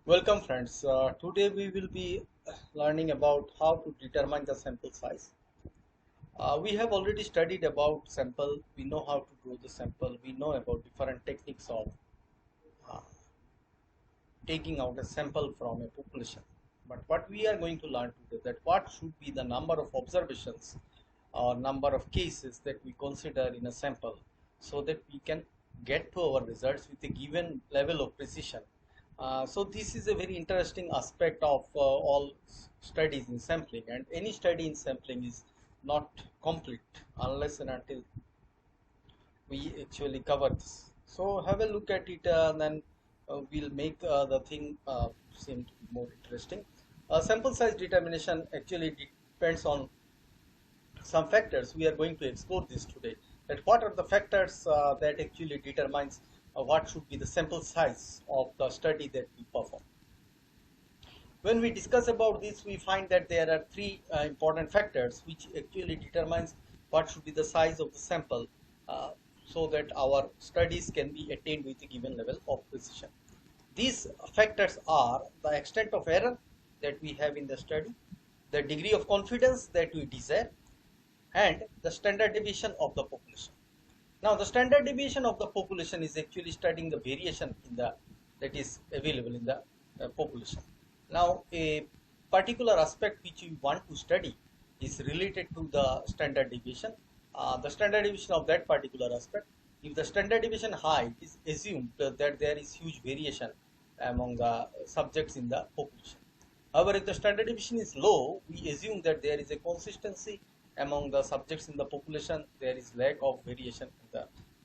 Welcome friends. Today we will be learning about how to determine the sample size. We have already studied about sample. We know how to draw the sample. We know about different techniques of uh, taking out a sample from a population. But what we are going to learn today that what should be the number of observations or number of cases that we consider in a sample so that we can get to our results with a given level of precision. So this is a very interesting aspect of all studies in sampling, and any study in sampling is not complete unless and until we actually cover this. So have a look at it, and then we'll make the thing seem more interesting. Sample size determination actually depends on some factors. We are going to explore this today. That what are the factors that actually determines what should be the sample size of the study that we perform. When we discuss about this, we find that there are three important factors which actually determines what should be the size of the sample uh, so that our studies can be attained with a given level of precision. These factors are the extent of error that we have in the study, the degree of confidence that we desire, and the standard deviation of the population. Now, the standard deviation of the population is actually studying the variation in the that is available in the population. Now, a particular aspect which we want to study is related to the standard deviation. The standard deviation of that particular aspect. If the standard deviation high, it is assumed that there is huge variation among the subjects in the population. However, if the standard deviation is low, we assume that there is a consistency among the subjects in the population. There is lack of variation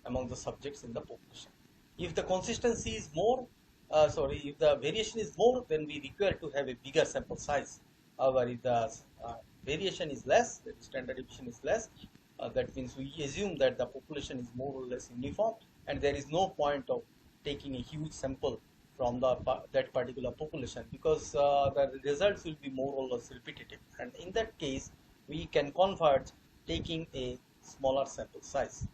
among the subjects in the population. If the consistency is more, if the variation is more, then we require to have a bigger sample size. However, if the variation is less, the standard deviation is less, that means we assume that the population is more or less uniform, and there is no point of taking a huge sample from that particular population, because the results will be more or less repetitive, and in that case we can convert taking a smaller sample size.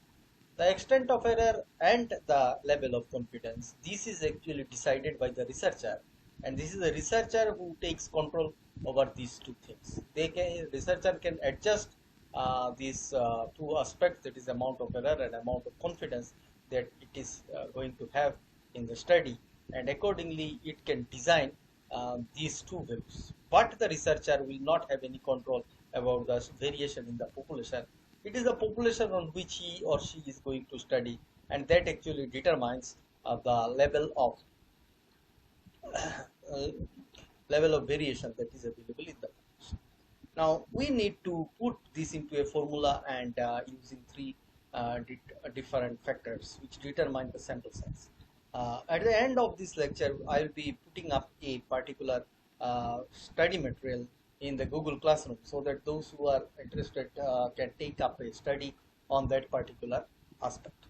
The extent of error and the level of confidence, this is actually decided by the researcher, and this is the researcher who takes control over these two things. Researcher can adjust these two aspects, that is amount of error and amount of confidence that it is going to have in the study, and accordingly it can design these two values. But the researcher will not have any control about the variation in the population. It is the population on which he or she is going to study, and that actually determines the uh, level of variation that is available in the population. Now we need to put this into a formula, and using three different factors which determine the sample size. At the end of this lecture, I will be putting up a particular study material in the Google Classroom, so that those who are interested can take up a study on that particular aspect.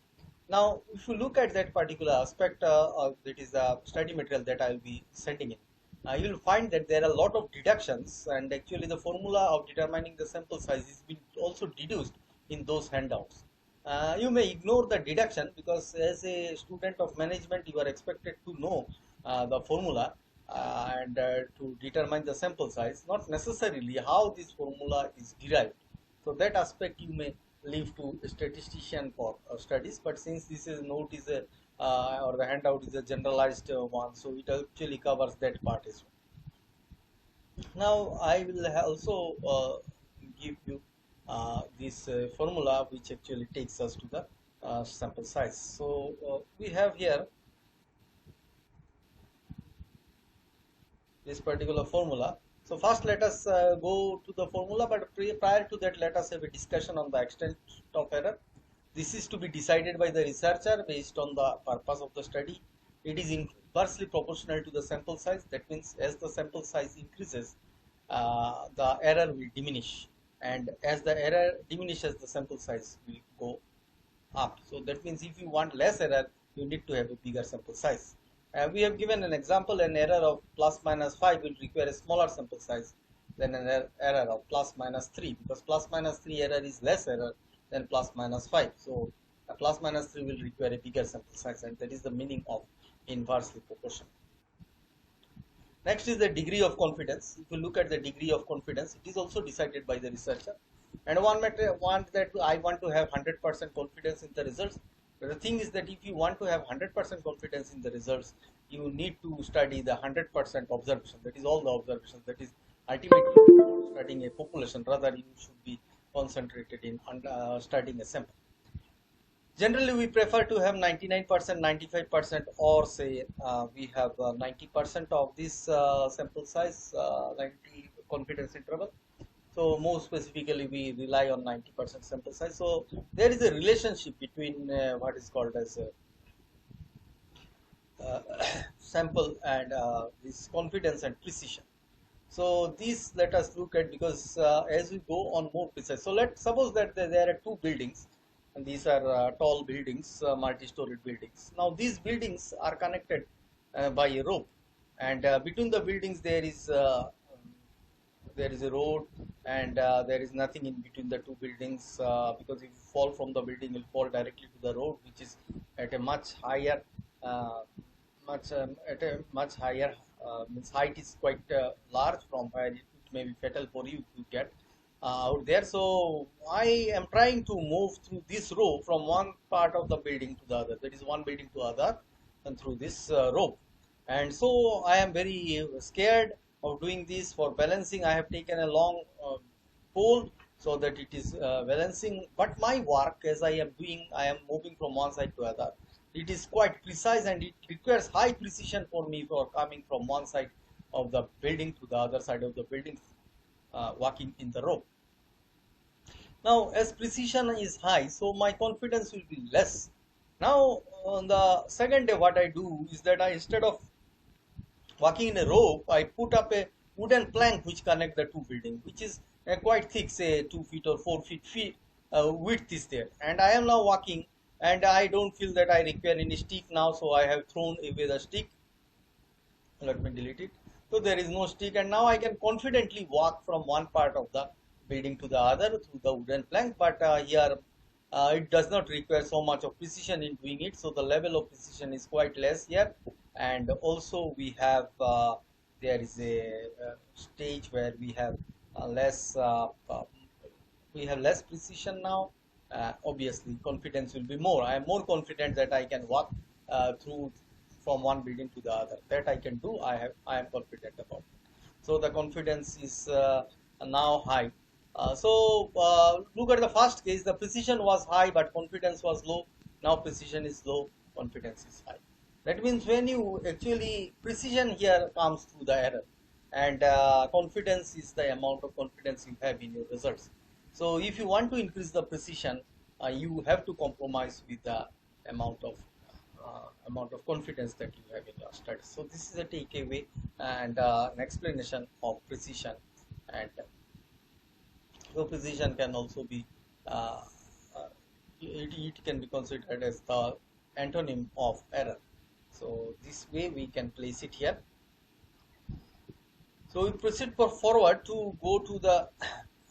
Now, if you look at that particular aspect, that is the study material that I will be sending in, you will find that there are a lot of deductions, and actually the formula of determining the sample size is been also deduced in those handouts. You may ignore the deduction, because as a student of management you are expected to know the formula and to determine the sample size, not necessarily how this formula is derived. So that aspect you may leave to a statistician for studies, but since this is note is a or the handout is a generalized one, so it actually covers that part as well. Now I will also give you this formula which actually takes us to the sample size. So we have here this particular formula. So first let us go to the formula, but prior to that let us have a discussion on the extent of error. This is to be decided by the researcher based on the purpose of the study. It is inversely proportional to the sample size. That means as the sample size increases, the error will diminish, and as the error diminishes, the sample size will go up. So that means if you want less error, you need to have a bigger sample size. We have given an example. An error of plus minus 5 will require a smaller sample size than an error of plus minus 3, because plus minus 3 error is less error than plus minus 5. So a plus minus 3 will require a bigger sample size, and that is the meaning of inversely proportional. Next is the degree of confidence. If you look at the degree of confidence, it is also decided by the researcher. And one want that I want to have 100% confidence in the results. But the thing is that if you want to have 100% confidence in the results, you need to study the 100% observation. That is all the observations. That is ultimately studying a population. Rather, you should be concentrated in studying a sample. Generally, we prefer to have 99%, 95%, or say we have 90% of this sample size, 90 confidence interval. So more specifically, we rely on 90% sample size. So there is a relationship between what is called as uh, sample and this confidence and precision. So these let us look at, because as we go on more precise. So let's suppose that there are two buildings, and these are tall buildings, multi-storied buildings. Now these buildings are connected by a rope, and between the buildings there is a road, and there is nothing in between the two buildings, because if you fall from the building, you'll fall directly to the road, which is at a much higher uh, much higher means height is quite large, from where it may be fatal for you if you get out there. So I am trying to move through this rope from one part of the building to the other, that is one building to other, and through this rope. And so I am very scared of doing this. For balancing, I have taken a long pole so that it is balancing. But my work, as I am doing, I am moving from one side to other. It is quite precise, and it requires high precision for me for coming from one side of the building to the other side of the building, walking in the rope. Now, as precision is high, so my confidence will be less. Now, on the second day, what I do is that instead of walking in a rope, I put up a wooden plank which connect the two buildings, which is quite thick, say 2 feet or 4 feet width is there. And I am now walking, and I don't feel that I require any stick now, so I have thrown away the stick. Let me delete it. So there is no stick, and now I can confidently walk from one part of the building to the other through the wooden plank. But here it does not require so much of precision in doing it, so the level of precision is quite less here. And also we have there is a stage where we have less precision now. Obviously confidence will be more. I am more confident that I can walk through from one building to the other. That I can do. I am confident about it. So the confidence is now high. Look at the first case. The precision was high, but confidence was low. Now precision is low, confidence is high. That means when you actually, precision here comes through the error, and confidence is the amount of confidence you have in your results. So if you want to increase the precision, you have to compromise with the amount of confidence that you have in your studies. So this is a takeaway and an explanation of precision. And so precision can also be it can be considered as the antonym of error. So this way we can place it here. So we proceed forward to go to the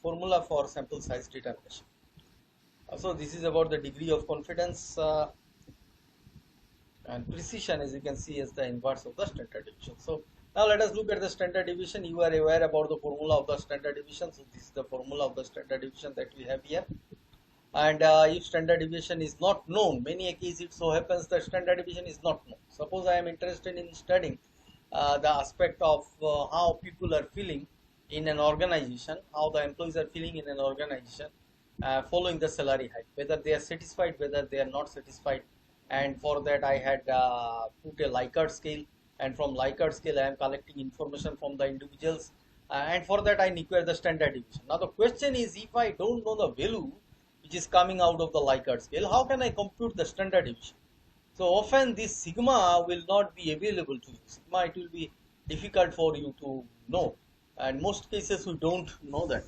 formula for sample size determination. So this is about the degree of confidence, and precision, as you can see, is the inverse of the standard deviation. So now let us look at the standard deviation. You are aware about the formula of the standard deviation. So this is the formula of the standard deviation that we have here. And if standard deviation is not known, many a case it so happens that standard deviation is not known. Suppose I am interested in studying the aspect of how people are feeling in an organization, how the employees are feeling in an organization following the salary hike, whether they are satisfied, whether they are not satisfied. And for that I had put a Likert scale, and from Likert scale I am collecting information from the individuals, and for that I require the standard deviation. Now the question is, if I don't know the value which is coming out of the Likert scale, how can I compute the standard deviation? So often this sigma will not be available to you. Sigma, it will be difficult for you to know, and most cases we don't know that.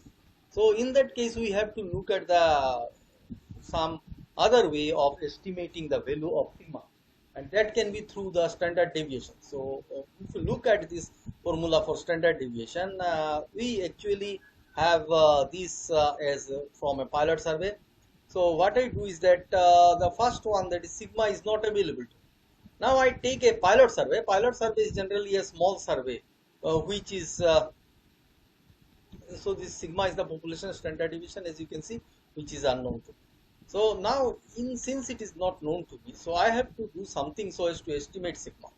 So in that case we have to look at some other way of estimating the value of sigma, and that can be through the standard deviation. So if you look at this formula for standard deviation, we actually have this as from a pilot survey. So what I do is that the first one, that is sigma, is not available to me. Now I take a pilot survey. Pilot survey is generally a small survey, which is so this sigma is the population standard deviation, as you can see, which is unknown to me. So now, since it is not known to me, so I have to do something so as to estimate sigma.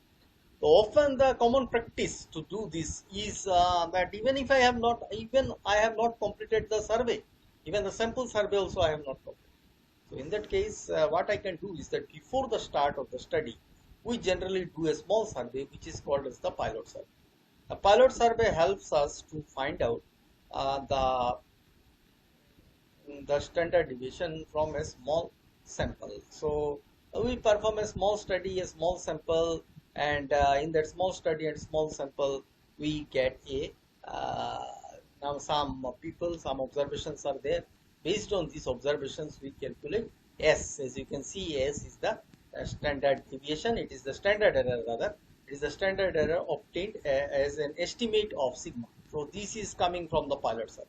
So often the common practice to do this is that even I have not completed the survey, even the sample survey also I have not completed. So in that case, what I can do is that before the start of the study, we generally do a small survey which is called as the pilot survey. A pilot survey helps us to find out the standard deviation from a small sample. So we perform a small study, a small sample, and in that small study and small sample, we get a now some people, some observations are there. Based on these observations, we calculate S. As you can see, S is the standard deviation. It is the standard error rather. It is the standard error obtained as an estimate of sigma. So this is coming from the pilot survey.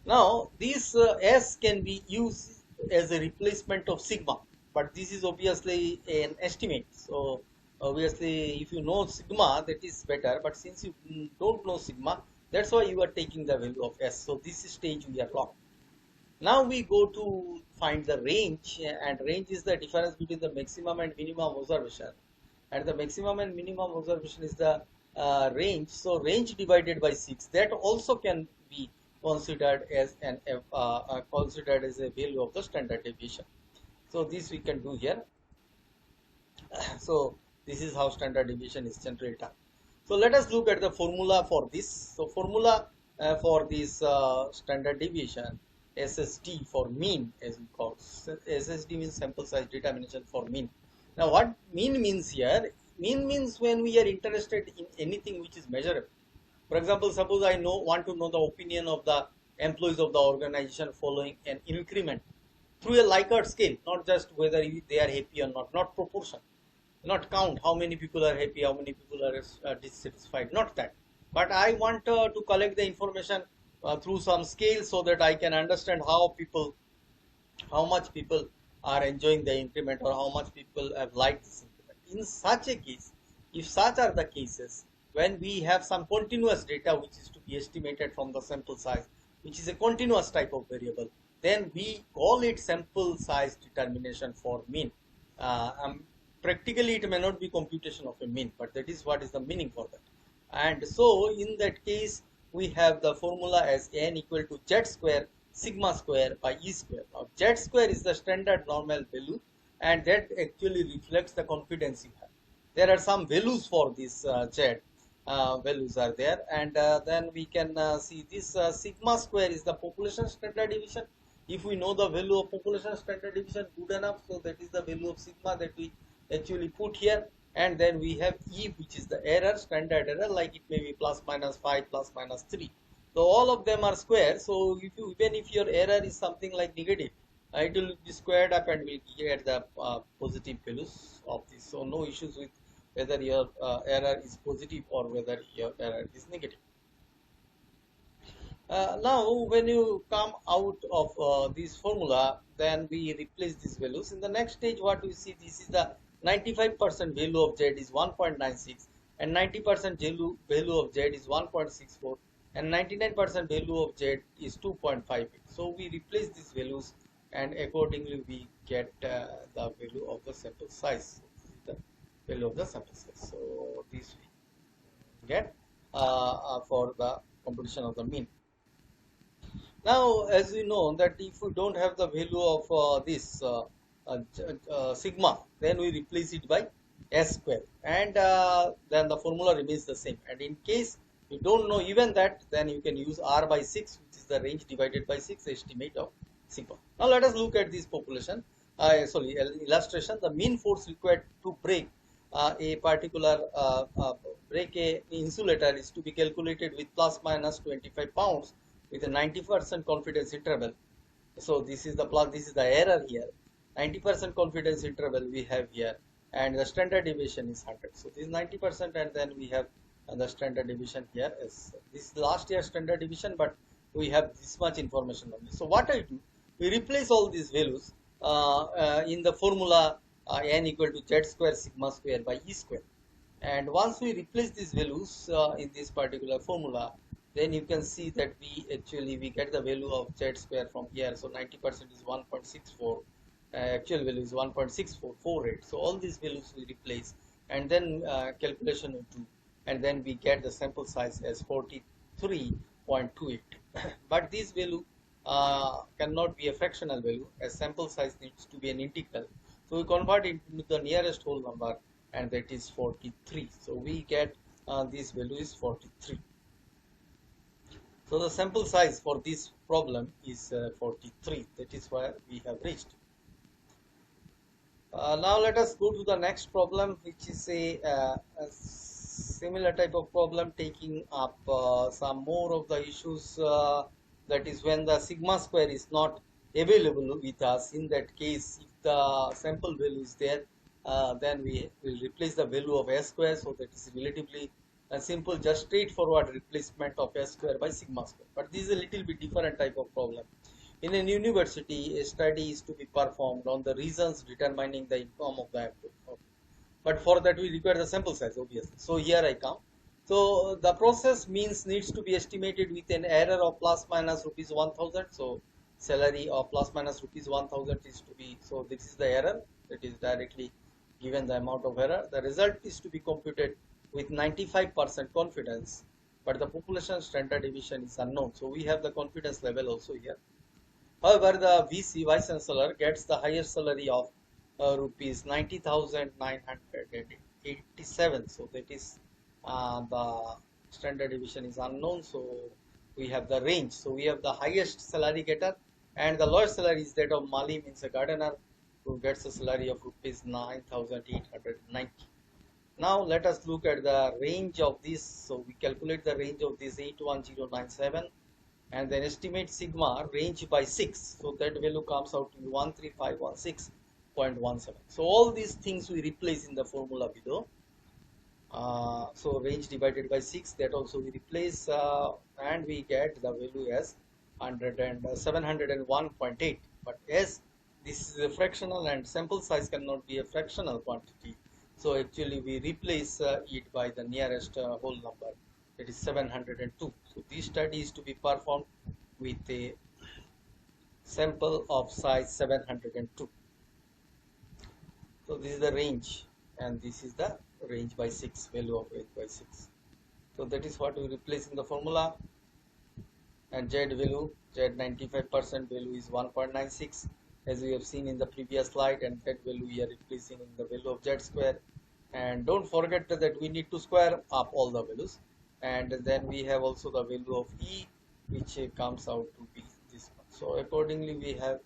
Now, this S can be used as a replacement of sigma, but this is obviously an estimate. So, obviously, if you know sigma, that is better. But since you don't know sigma, that's why you are taking the value of S. So, this stage we are wrong. Now we go to find the range, and range is the difference between the maximum and minimum observation. And the maximum and minimum observation is the range. So, range divided by 6, that also can be considered as considered as a value of the standard deviation. So this we can do here. So this is how standard deviation is generally done. So let us look at the formula for this. So formula for this standard deviation, SSD for mean, as we call SSD means sample size determination for mean. Now what mean means here? Mean means when we are interested in anything which is measurable. For example, suppose I want to know the opinion of the employees of the organization following an increment through a Likert scale, not just whether they are happy or not, not proportion, not count how many people are happy, how many people are dissatisfied, not that. But I want to collect the information through some scale so that I can understand how much people are enjoying the increment or how much people have liked this increment. In such a case, if such are the cases, when we have some continuous data which is to be estimated from the sample size, which is a continuous type of variable, then we call it sample size determination for mean. Practically it may not be computation of a mean, but that is what is the meaning for that. And so in that case, we have the formula as n equal to z square sigma square by e square. Now z square is the standard normal value, and that actually reflects the confidence you have. There are some values for this z. Values are there, and then we can see this sigma square is the population standard deviation. If we know the value of population standard deviation good enough, so that is the value of sigma that we actually put here, and then we have E, which is the error, standard error, like it may be plus minus 5, plus minus 3. So all of them are square. So if you, even if your error is something like negative, it will be squared up and will get the positive values of this. So no issues with whether your error is positive or whether your error is negative. Now when you come out of this formula, then we replace these values. In the next stage, what we see, this is the 95% value of Z is 1.96, and 90% value of Z is 1.64, and 99% value of Z is 2.58. So we replace these values, and accordingly we get the value of the sample size. Value of the sample size. So this we get for the computation of the mean. Now, as we know that if we don't have the value of this sigma, then we replace it by s square, and then the formula remains the same. And in case you don't know even that, then you can use r by 6, which is the range divided by 6 estimate of sigma. Now let us look at this population. Illustration. The mean force required to break a particular break a insulator is to be calculated with plus minus 25 pounds with a 90% confidence interval. So this is the plus, this is the error here. 90% confidence interval we have here, and the standard deviation is 100. So this is 90%, and then we have the standard deviation here is this last year standard deviation, but we have this much information on this. So what I do, we replace all these values in the formula n equal to z square sigma square by e square. And once we replace these values in this particular formula, then you can see that we get the value of z square from here. So 90% is 1.64. Actual value is 1.6448. So all these values we replace, and then calculation we do, and then we get the sample size as 43.28. But this value cannot be a fractional value, as sample size needs to be an integral. So we convert it into the nearest whole number, and that is 43. So we get this value is 43. So the sample size for this problem is 43. That is where we have reached. Now let us go to the next problem, which is a similar type of problem, taking up some more of the issues, that is when the sigma square is not available with us. In that case, if the sample value is there, then we will replace the value of s square. So that is relatively simple, just straightforward replacement of s square by sigma square. But this is a little bit different type of problem. In a university, a study is to be performed on the reasons determining the income of the employee. But for that we require the sample size, obviously. So here I come. So the process means needs to be estimated with an error of plus minus rupees 1000. So salary of plus minus rupees 1000 is to be, so this is the error that is directly given, the amount of error. The result is to be computed with 95% confidence, but the population standard deviation is unknown. So we have the confidence level also here. However, the VC, Vice Chancellor, gets the highest salary of rupees 90,987. So that is the standard deviation is unknown. So we have the range. So we have the highest salary getter, and the lowest salary is that of Mali, means a gardener, who gets a salary of rupees 9,890. Now let us look at the range of this. So we calculate the range of this 81097. And then estimate sigma range by 6. So that value comes out to 13516.17. So all these things we replace in the formula below. So range divided by 6, that also we replace, and we get the value as 701.8. But as this is a fractional and sample size cannot be a fractional quantity, so actually we replace it by the nearest whole number, that is 702. So this study is to be performed with a sample of size 702. So this is the range, and this is the range by 6, value of range by 6. So that is what we replace in the formula. And Z value, Z 95% value is 1.96, as we have seen in the previous slide, and that value we are replacing in the value of Z square. And don't forget that we need to square up all the values. And then we have also the value of E, which comes out to be this one. So accordingly we have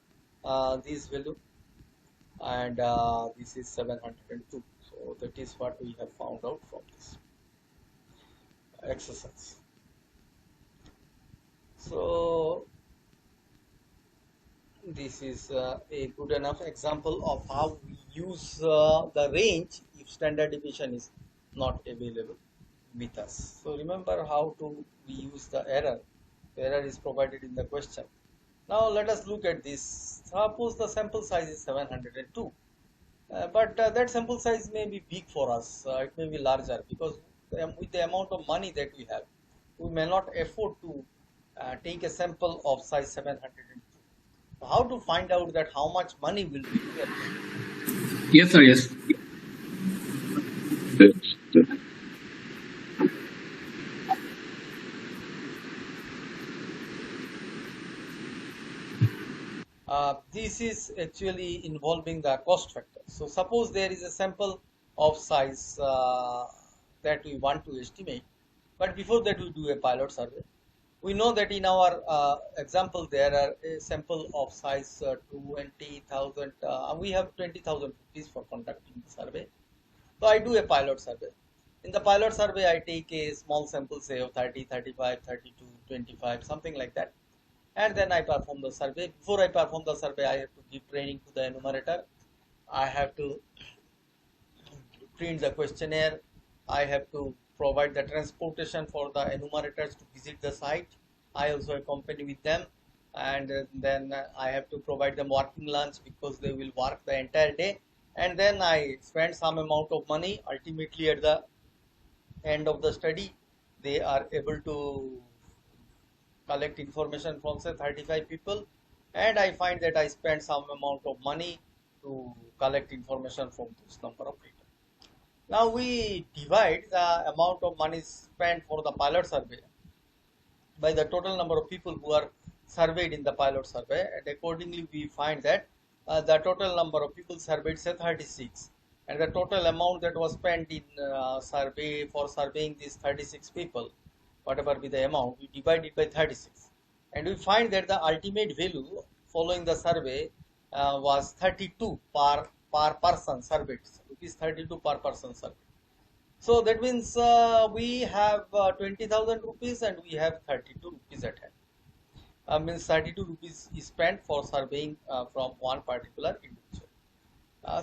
this value, and this is 702. So that is what we have found out from this exercise. So this is a good enough example of how we use the range if standard deviation is not available with us. So remember how to we use the error. The error is provided in the question. Now let us look at this. Suppose the sample size is 702, but that sample size may be big for us. It may be larger, because with the amount of money that we have, we may not afford to take a sample of size 702. How to find out that how much money will be here? Yes, sir. Yes. This is actually involving the cost factor. So suppose there is a sample of size that we want to estimate, but before that we do a pilot survey. We know that in our example there are a sample of size 20,000. We have 20,000 rupees for conducting the survey. So I do a pilot survey. In the pilot survey, I take a small sample, say of 30, 35, 32, 25, something like that. And then I perform the survey. Before I perform the survey, I have to give training to the enumerator. I have to print the questionnaire. I have to provide the transportation for the enumerators to visit the site. I also accompany with them, and then I have to provide them working lunch, because they will work the entire day. And then I spend some amount of money ultimately at the end of the study, they are able to collect information from say 35 people, and I find that I spend some amount of money to collect information from this number of people. Now we divide the amount of money spent for the pilot survey by the total number of people who are surveyed in the pilot survey, and accordingly we find that the total number of people surveyed say 36, and the total amount that was spent in survey for surveying these 36 people, whatever be the amount, we divide it by 36, and we find that the ultimate value following the survey was 32 per person surveyed, rupees 32 per person surveyed. So that means we have 20,000 rupees and we have 32 rupees at hand. Means 32 rupees is spent for surveying from one particular individual.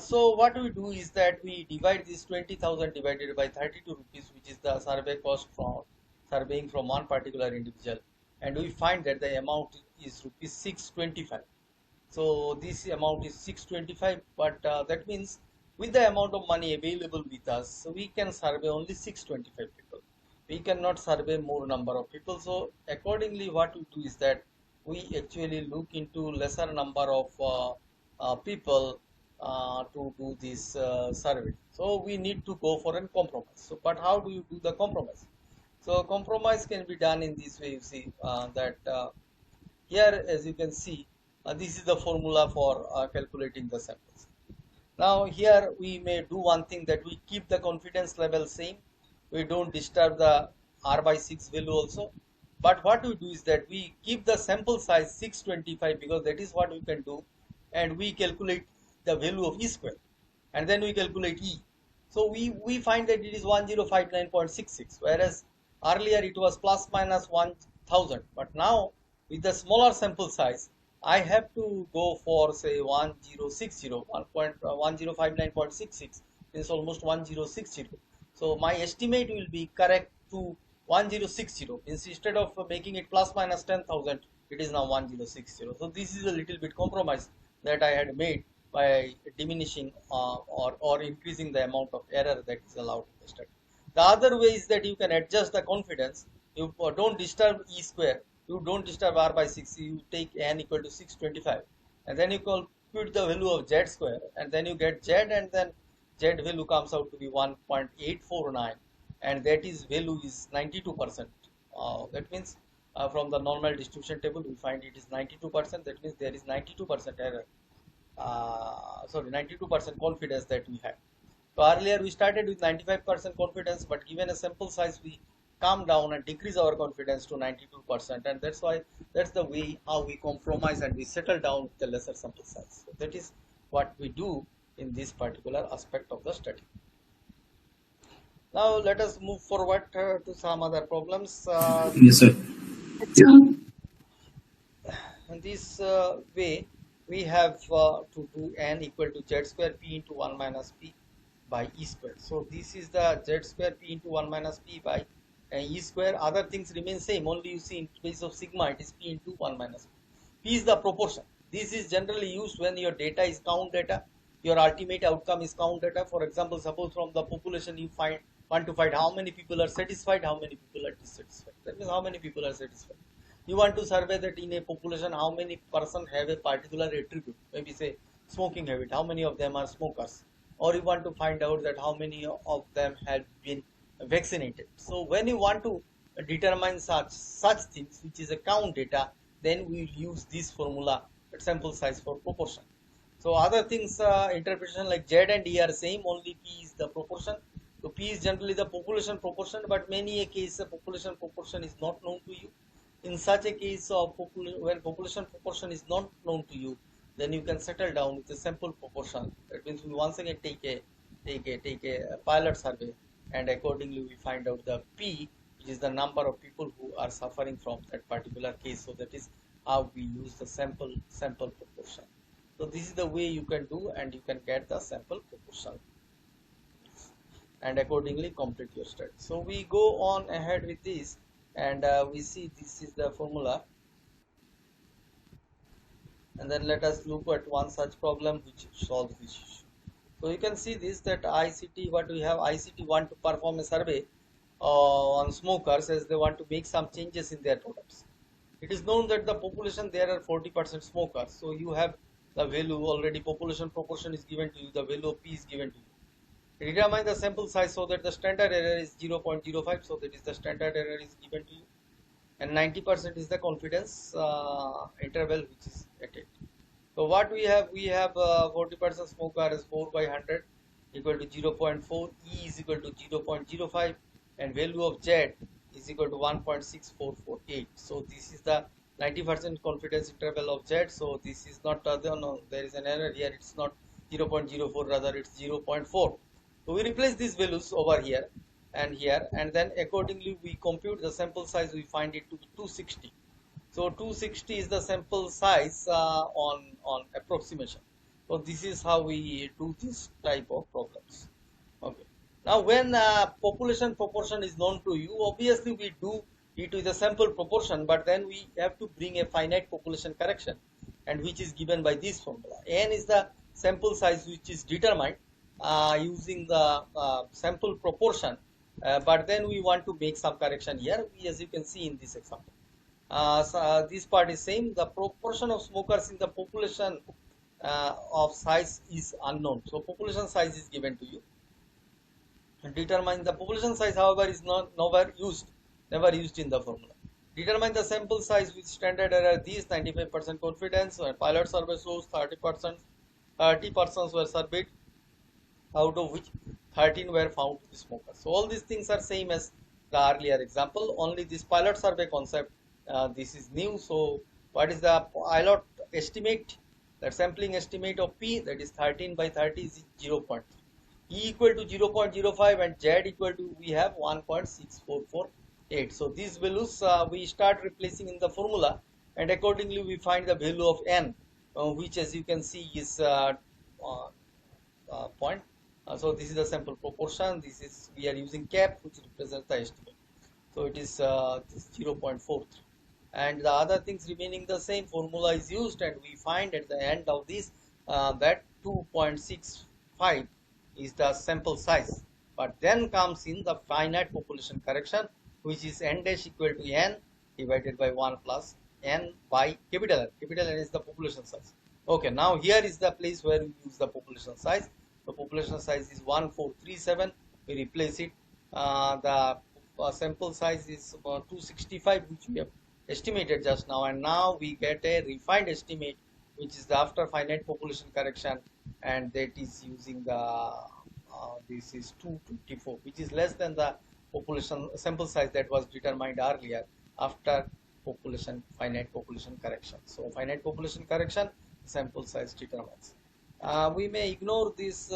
So what we do is that we divide this 20,000 divided by 32 rupees, which is the survey cost for surveying from one particular individual, and we find that the amount is rupees 625. So this amount is 625, but that means with the amount of money available with us, so we can survey only 625 people. We cannot survey more number of people. So accordingly, what we do is that we actually look into lesser number of people to do this survey. So we need to go for a compromise. So, but how do you do the compromise? So compromise can be done in this way. You see that here, as you can see, this is the formula for calculating the samples. Now here we may do one thing, that we keep the confidence level same. We don't disturb the R by 6 value also. But what we do is that we keep the sample size 625, because that is what we can do, and we calculate the value of E square, and then we calculate E. So we find that it is 1059.66, whereas earlier it was plus minus 1000. But now with the smaller sample size, I have to go for say 1060, 1059.66 is almost 1060. So my estimate will be correct to 1060. Means instead of making it plus minus 10,000, it is now 1060. So this is a little bit compromise that I had made by diminishing or increasing the amount of error that is allowed in the study. The other way is that you can adjust the confidence. You don't disturb E square. You don't disturb R by 6. You take N equal to 625, and then you compute the value of Z square, and then you get Z, and then Z value comes out to be 1.849, and that is value is 92%. That means from the normal distribution table we find it is 92%. That means there is 92% error. 92% confidence that we had. So earlier we started with 95% confidence, but given a sample size, we calm down and decrease our confidence to 92%, and that's the way how we compromise and we settle down with the lesser sample size. So that is what we do in this particular aspect of the study. Now let us move forward to some other problems. Yes, sir. In this way, we have to do n equal to z square p into 1 minus p by e square. So this is the z square p into 1 minus p by e square. Other things remain same, only you see in case of sigma it is p into 1 minus p. P is the proportion. This is generally used when your data is count data, your ultimate outcome is count data. For example, suppose from the population you want to find how many people are satisfied, how many people are dissatisfied. That means how many people are satisfied. You want to survey that in a population how many person have a particular attribute, maybe say smoking habit, how many of them are smokers, or you want to find out that how many of them have been vaccinated. So when you want to determine such things, which is a count data, then we will use this formula, sample size for proportion. So other things, interpretation like Z and E are same, only P is the proportion. So P is generally the population proportion, but many a case the population proportion is not known to you. In such a case of when population proportion is not known to you, then you can settle down with a sample proportion. That means we once again take a pilot survey, and accordingly we find out the P, which is the number of people who are suffering from that particular case. So that is how we use the sample proportion. So this is the way you can do, and you can get the sample proportion, and accordingly complete your study. So we go on ahead with this, and we see this is the formula, and then let us look at one such problem which solves this issue. So you can see this, that ICT, what we have, ICT want to perform a survey on smokers as they want to make some changes in their products. It is known that the population there are 40% smokers, so you have the value already, population proportion is given to you, the value of P is given to you. Determine the sample size so that the standard error is 0.05, so that is the standard error is given to you, and 90% is the confidence interval which is at it. So what we have, 40% smoker is 4 by 100 equal to 0.4, E is equal to 0.05, and value of Z is equal to 1.6448. So this is the 90% confidence interval of Z. So this is not, no, there is an error here, it's not 0.04, rather it's 0.4. So we replace these values over here and here, and then accordingly we compute the sample size, we find it to be 260. So 260 is the sample size on approximation. So this is how we do this type of problems. Okay. Now when population proportion is known to you, obviously we do it with a sample proportion, but then we have to bring a finite population correction, and which is given by this formula. N is the sample size which is determined using the sample proportion, but then we want to make some correction here, as you can see in this example. This part is same. The proportion of smokers in the population of size is unknown. So population size is given to you. Determine the population size, however, is never used in the formula. Determine the sample size with standard error. These 95% confidence. When pilot survey shows 30%, 30 persons were surveyed, out of which 13 were found to be smokers. So all these things are same as the earlier example. Only this pilot survey concept. This is new. So what is the pilot estimate? That sampling estimate of P, that is 13 by 30 is 0.3. E equal to 0.05 and Z equal to, we have 1.6448. So these values we start replacing in the formula, and accordingly we find the value of N, which as you can see is point. So this is the sample proportion. This is, we are using cap which represents the estimate. So it is 0.43. And the other things remaining the same, formula is used, and we find at the end of this that 2.65 is the sample size. But then comes in the finite population correction, which is N dash equal to N divided by 1 plus N by capital N. Capital N is the population size. Okay, now here is the place where we use the population size. The population size is 1437. We replace it. The sample size is 265, which we have estimated just now, and now we get a refined estimate, which is the after finite population correction, and that is using the this is 224, which is less than the population sample size that was determined earlier after finite population correction. So finite population correction, sample size determines. We may ignore these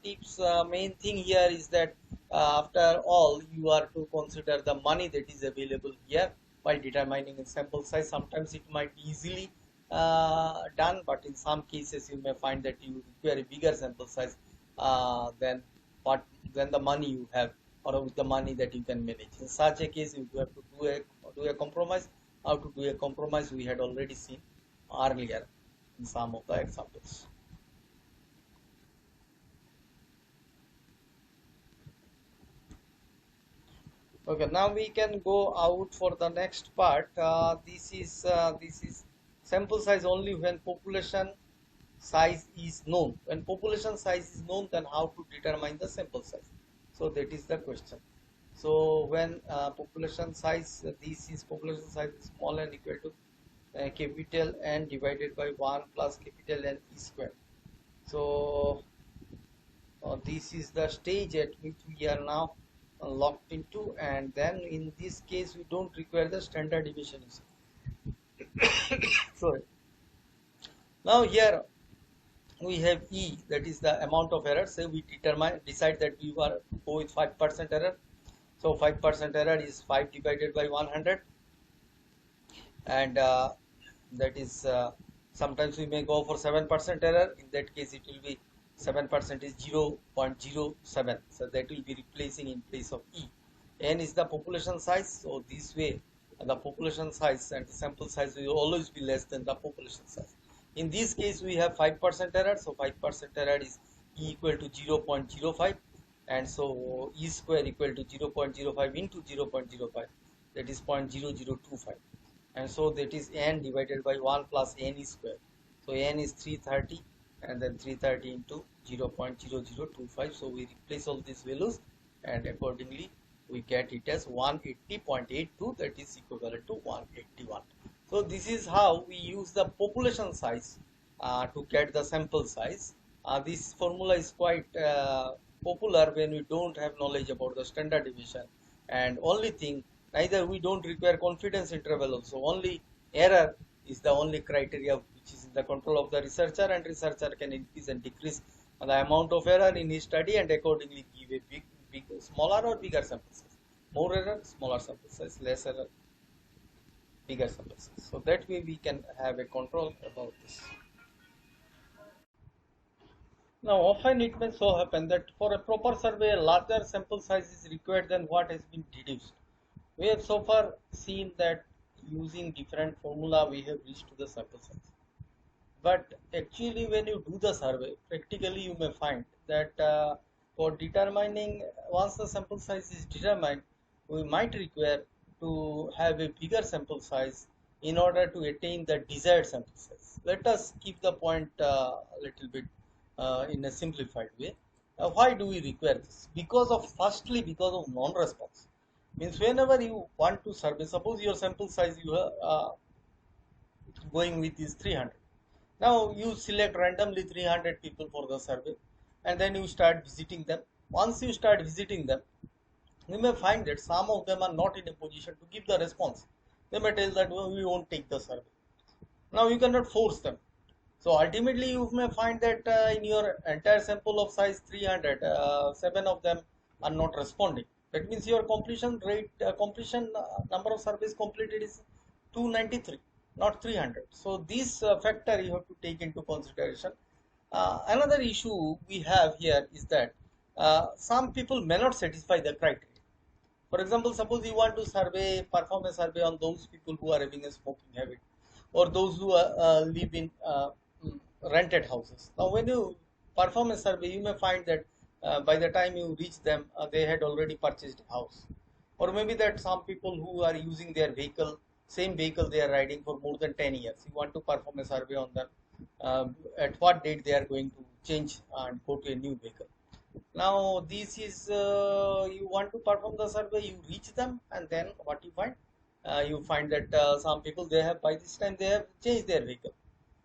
tips. Main thing here is that after all, you are to consider the money that is available here while determining a sample size. Sometimes it might be easily done, but in some cases you may find that you require a bigger sample size than the money you have, or with the money that you can manage. In such a case, you have to do a compromise. How to do a compromise we had already seen earlier in some of the examples. Okay, now we can go out for the next part. This is sample size only when population size is known. When population size is known, then how to determine the sample size? So that is the question. So when population size, this is population size is small n equal to capital N divided by 1 plus capital N E square. So this is the stage at which we are now locked into, and then in this case we don't require the standard deviation. Sorry. Now here we have E, that is the amount of error. Say we decide that we are to go with 5% error. So 5% error is 5 divided by 100, and that is sometimes we may go for 7% error. In that case it will be 7% is 0.07, so that will be replacing in place of E. N is the population size, so this way the population size and the sample size will always be less than the population size. In this case we have 5% error, so 5% error is E equal to 0.05, and so E square equal to 0.05 into 0.05, that is 0.0025, and so that is n divided by 1 plus n square. So n is 330, and then 330 into 0.0025. So we replace all these values, and accordingly we get it as 180.82, that is equivalent to 181. So this is how we use the population size to get the sample size. This formula is quite popular when we don't have knowledge about the standard deviation, and only thing, neither we don't require confidence interval also, only error is the only criteria which is in the control of the researcher, and researcher can increase and decrease the amount of error in his study and accordingly give a big smaller or bigger sample size. More error, smaller sample size; less error, bigger sample size. So that way we can have a control about this. Now, often it may so happen that for a proper survey, a larger sample size is required than what has been deduced. We have so far seen that using different formula we have reached to the sample size. But actually when you do the survey, practically you may find that for determining, once the sample size is determined, we might require to have a bigger sample size in order to attain the desired sample size. Let us keep the point a little bit in a simplified way. Why do we require this? Firstly, because of non-response. Means whenever you want to survey, suppose your sample size you are going with is 300. Now you select randomly 300 people for the survey, and then you start visiting them. Once you start visiting them, you may find that some of them are not in a position to give the response. They may tell that, well, we won't take the survey. Now you cannot force them. So ultimately you may find that in your entire sample of size 300, 7 of them are not responding. That means your completion rate, number of surveys completed is 293, not 300. So this factor you have to take into consideration. Another issue we have here is that some people may not satisfy the criteria. For example, suppose you want to perform a survey on those people who are having a smoking habit, or those who live in mm, rented houses. Now, when you perform a survey, you may find that by the time you reach them, they had already purchased a house. Or maybe that some people who are using their vehicle, same vehicle they are riding for more than 10 years. You want to perform a survey on them, at what date they are going to change and go to a new vehicle. Now this is you want to perform the survey, you reach them, and then what you find that some people, they have, by this time they have changed their vehicle,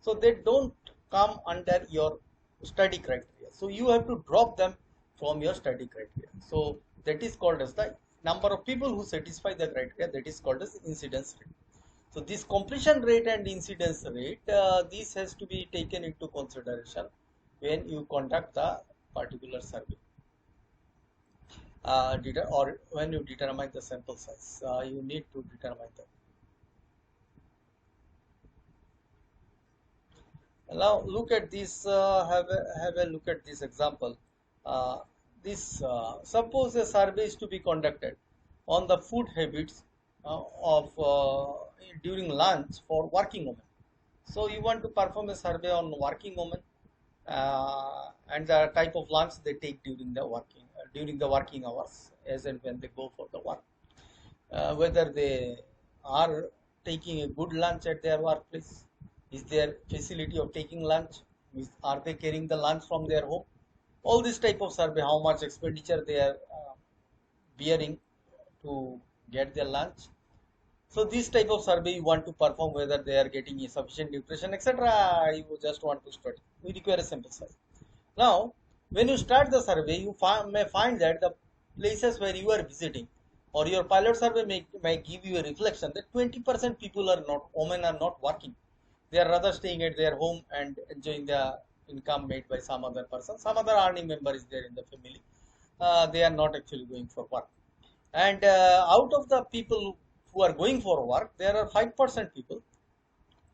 so they don't come under your study criteria, so you have to drop them from your study criteria. So that is called as the number of people who satisfy the criteria, that is called as incidence rate. So this completion rate and incidence rate, this has to be taken into consideration when you conduct the particular survey, or when you determine the sample size. You need to determine that. Now look at this. Have a look at this example. This suppose a survey is to be conducted on the food habits of during lunch for working women. So you want to perform a survey on working women and the type of lunch they take during the working hours, as and when they go for the work. Whether they are taking a good lunch at their workplace, is there facility of taking lunch, are they carrying the lunch from their home? All this type of survey, how much expenditure they are bearing to get their lunch. So this type of survey you want to perform, whether they are getting sufficient nutrition, etc. You just want to study. We require a sample size. Now, when you start the survey, you may find that the places where you are visiting, or your pilot survey may give you a reflection that 20% people are not, women are not working. They are rather staying at their home and enjoying the income made by some other person. Some other earning member is there in the family. They are not actually going for work. And out of the people who are going for work, there are 5% people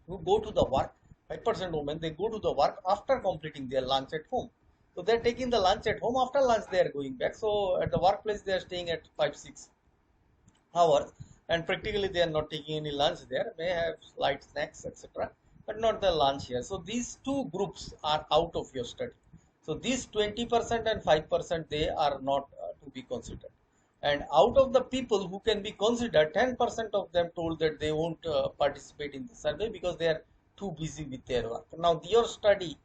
who go to the work. 5% women, they go to the work after completing their lunch at home. So they're taking the lunch at home. After lunch, they are going back. So at the workplace, they are staying at 5-6 hours, and practically they are not taking any lunch there. May have light snacks, etc., but not the lunch here. So these two groups are out of your study. So these 20% and 5% they are not to be considered. And out of the people who can be considered, 10% of them told that they won't participate in the survey because they are too busy with their work. Now your study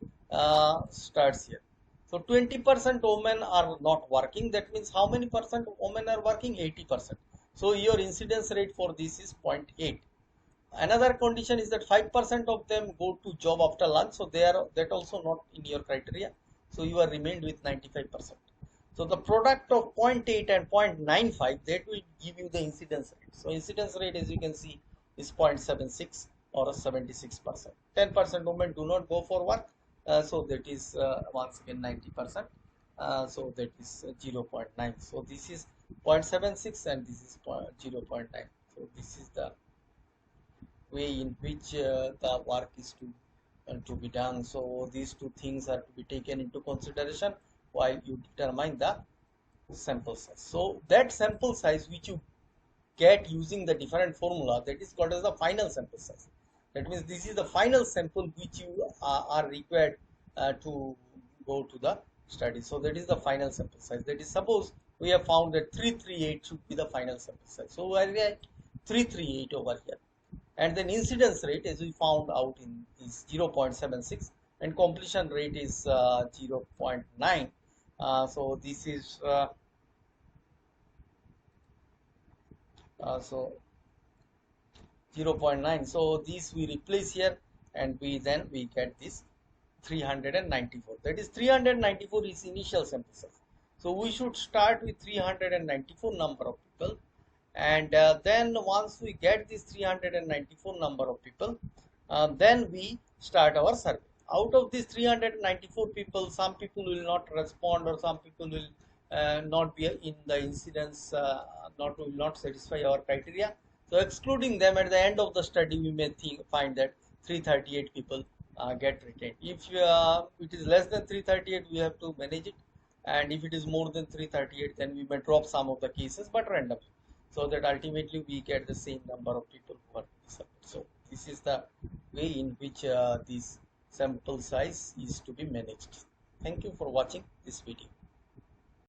starts here. So 20% women are not working. That means how many percent women are working? 80%. So your incidence rate for this is 0.8. Another condition is that 5% of them go to job after lunch, so they are that also not in your criteria. So you are remained with 95%. So the product of 0.8 and 0.95 that will give you the incidence rate. So incidence rate, as you can see, is 0.76 or 76%. 10% women do not go for work, so that is once again 90%. So that is 0.9. So this is 0.76 and this is 0.9. So this is the way in which the work is to be done. So these two things are to be taken into consideration while you determine the sample size. So that sample size which you get using the different formula, that is called as the final sample size. That means this is the final sample which you are required to go to the study. So that is the final sample size. That is, suppose we have found that 338 should be the final sample size. So I write 338 over here, and then incidence rate, as we found out, is 0.76, and completion rate is 0.9. So this is so 0.9. So this we replace here, and we get this 394. That is 394 is initial sample size. So we should start with 394 number of people, and then once we get this 394 number of people, then we start our survey. Out of these 394 people, some people will not respond, or some people will not be in the incidence, will not satisfy our criteria. So excluding them, at the end of the study we may find that 338 people get retained. If it is less than 338, we have to manage it, and if it is more than 338, then we may drop some of the cases, but randomly, so that ultimately we get the same number of people who are accepted. So this is the way in which this sample size is to be managed. Thank you for watching this video.